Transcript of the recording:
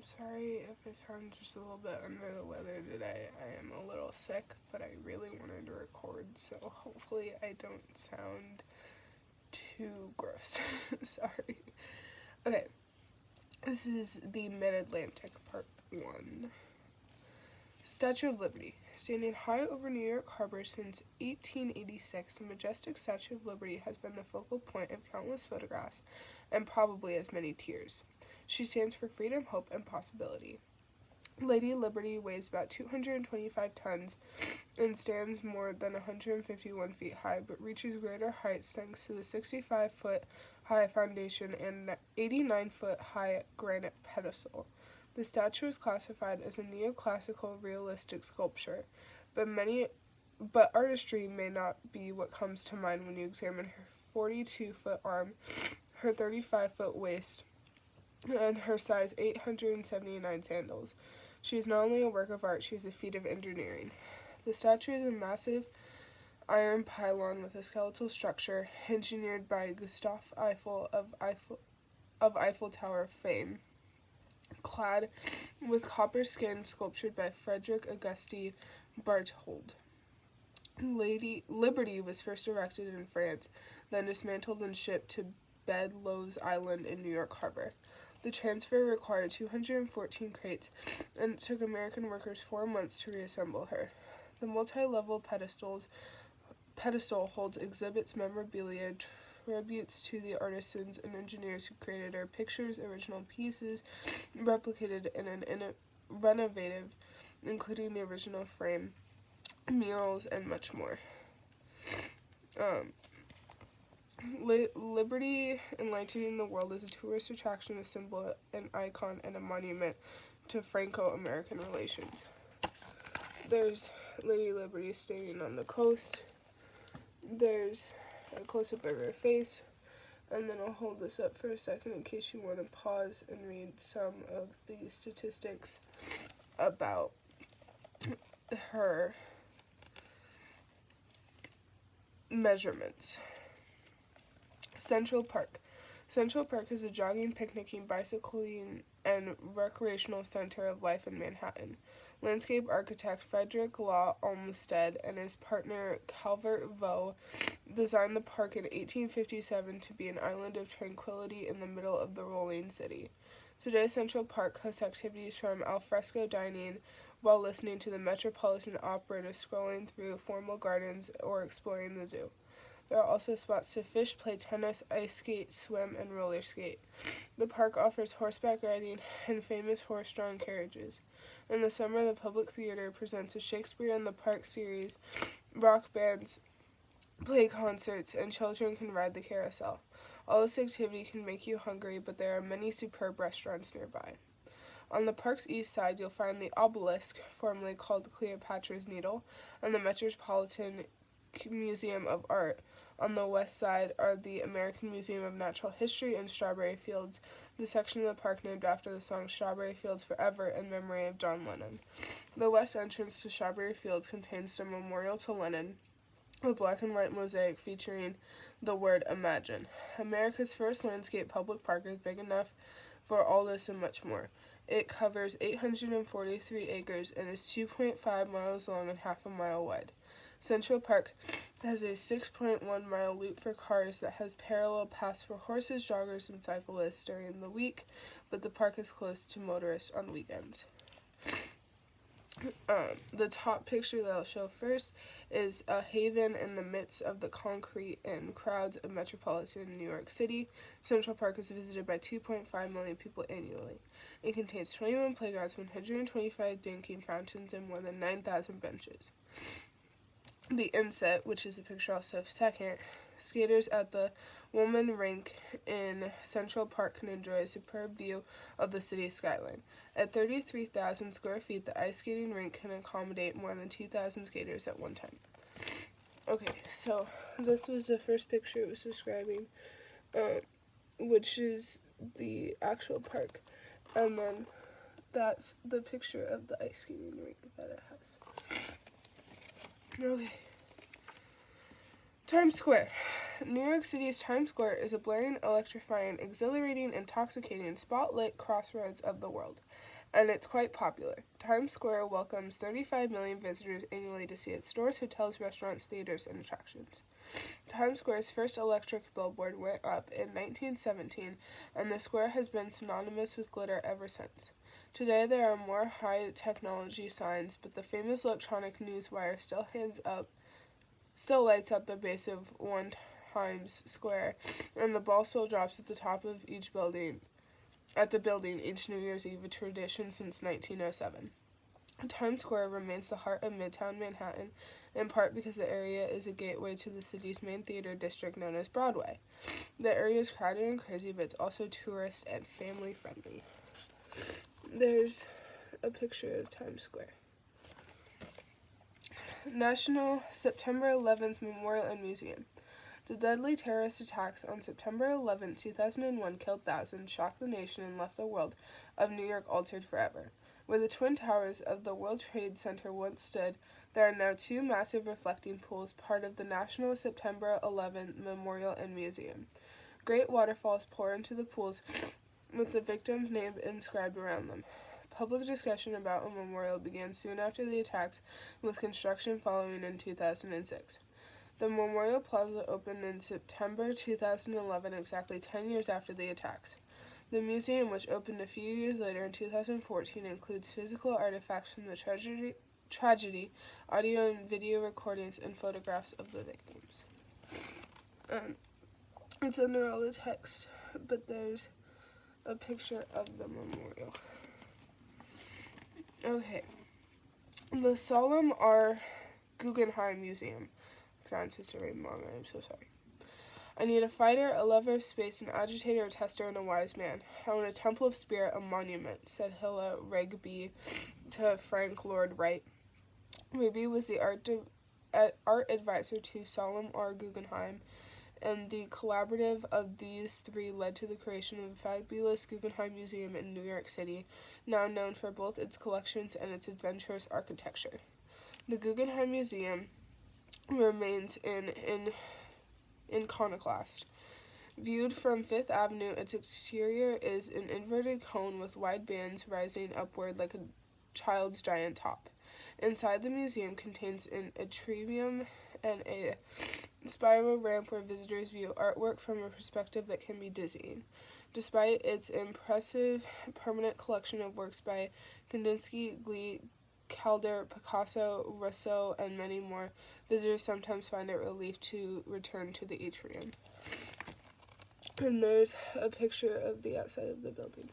sorry if I sound just a little bit under the weather today. I am a little sick, but I really wanted to record, so hopefully I don't sound too gross. Sorry. Okay, this is the Mid-Atlantic Part 1. Statue of Liberty. Standing high over New York Harbor since 1886, the majestic Statue of Liberty has been the focal point of countless photographs and probably as many tears. She stands for freedom, hope, and possibility. Lady Liberty weighs about 225 tons and stands more than 151 feet high, but reaches greater heights thanks to the 65-foot high foundation and 89-foot high granite pedestal. The statue is classified as a neoclassical realistic sculpture, but artistry may not be what comes to mind when you examine her 42-foot arm, her 35-foot waist, and her size 879 sandals. She is not only a work of art, she is a feat of engineering. The statue is a massive iron pylon with a skeletal structure engineered by Gustav Eiffel of Eiffel Tower fame, clad with copper skin sculptured by Frederick Auguste Barthold. Lady Liberty was first erected in France, then dismantled and shipped to Bedloe's Island in New York Harbor. The transfer required 214 crates, and it took American workers 4 months to reassemble her. The multi-level pedestal holds exhibits, memorabilia, tributes to the artisans and engineers who created her, pictures, original pieces, replicated in an renovative, including the original frame, murals, and much more. Liberty enlightening the world is a tourist attraction, a symbol, an icon, and a monument to Franco-American relations. There's Lady Liberty standing on the coast. There's a close-up of her face, and then I'll hold this up for a second in case you want to pause and read some of the statistics about her measurements. Central Park. Central Park is a jogging, picnicking, bicycling, and recreational center of life in Manhattan. Landscape architect Frederick Law Olmsted and his partner Calvert Vaux designed the park in 1857 to be an island of tranquility in the middle of the rolling city. Today, Central Park hosts activities from alfresco dining while listening to the Metropolitan Opera to scrolling through formal gardens or exploring the zoo. There are also spots to fish, play tennis, ice skate, swim, and roller skate. The park offers horseback riding and famous horse-drawn carriages. In the summer, the Public Theater presents a Shakespeare in the Park series, rock bands play concerts, and children can ride the carousel. All this activity can make you hungry, but there are many superb restaurants nearby. On the park's east side, you'll find the Obelisk, formerly called Cleopatra's Needle, and the Metropolitan Museum of Art. On the west side are the American Museum of Natural History and Strawberry Fields, the section of the park named after the song Strawberry Fields Forever in memory of John Lennon. The west entrance to Strawberry Fields contains a memorial to Lennon, a black and white mosaic featuring the word Imagine. America's first landscape public park is big enough for all this and much more. It covers 843 acres and is 2.5 miles long and half a mile wide. Central Park has a 6.1-mile loop for cars that has parallel paths for horses, joggers, and cyclists during the week, but the park is closed to motorists on weekends. The top picture that I'll show first is a haven in the midst of the concrete and crowds of metropolitan New York City. Central Park is visited by 2.5 million people annually. It contains 21 playgrounds, 125 drinking fountains, and more than 9,000 benches. The inset, which is the picture I'll show second, skaters at the Woolman Rink in Central Park can enjoy a superb view of the city's skyline. At 33,000 square feet, the ice skating rink can accommodate more than 2,000 skaters at one time. Okay, so this was the first picture it was describing, which is the actual park. And then that's the picture of the ice skating rink that it has. Okay. Times Square. New York City's Times Square is a blaring, electrifying, exhilarating, intoxicating, spotlit crossroads of the world, and it's quite popular. Times Square welcomes 35 million visitors annually to see its stores, hotels, restaurants, theaters, and attractions. Times Square's first electric billboard went up in 1917, and the square has been synonymous with glitter ever since. Today there are more high-technology signs, but the famous electronic news wire still lights up the base of one Times Square, and the ball still drops at the top of each building each New Year's Eve, a tradition since 1907. Times Square remains the heart of Midtown Manhattan, in part because the area is a gateway to the city's main theater district known as Broadway. The area is crowded and crazy, but it's also tourist and family friendly. There's a picture of Times Square. National September 11th Memorial and Museum. The deadly terrorist attacks on September 11, 2001 killed thousands, shocked the nation, and left the world of New York altered forever. Where the Twin Towers of the World Trade Center once stood, there are now two massive reflecting pools, part of the National September 11 Memorial and Museum. Great waterfalls pour into the pools with the victims' names inscribed around them. Public discussion about a memorial began soon after the attacks, with construction following in 2006. The Memorial Plaza opened in September 2011, exactly 10 years after the attacks. The museum, which opened a few years later in 2014, includes physical artifacts from the tragedy, audio and video recordings, and photographs of the victims. It's under all the text, but there's a picture of the memorial. Okay. The Solemn R. Guggenheim Museum. I pronounced his name wrong, I'm so sorry. I need a fighter, a lover of space, an agitator, a tester, and a wise man. I want a temple of spirit, a monument, said Hilla Rigby to Frank Lloyd Wright. Rigby was the art advisor to Solemn R. Guggenheim, and the collaborative of these three led to the creation of the fabulous Guggenheim Museum in New York City, now known for both its collections and its adventurous architecture. The Guggenheim Museum remains in iconoclast. Viewed from Fifth Avenue, its exterior is an inverted cone with wide bands rising upward like a child's giant top. Inside, the museum contains an atrium and a spiral ramp where visitors view artwork from a perspective that can be dizzying. Despite its impressive permanent collection of works by Kandinsky, Glee, Calder, Picasso, Rousseau, and many more, visitors sometimes find it relief to return to the atrium. And there's a picture of the outside of the building.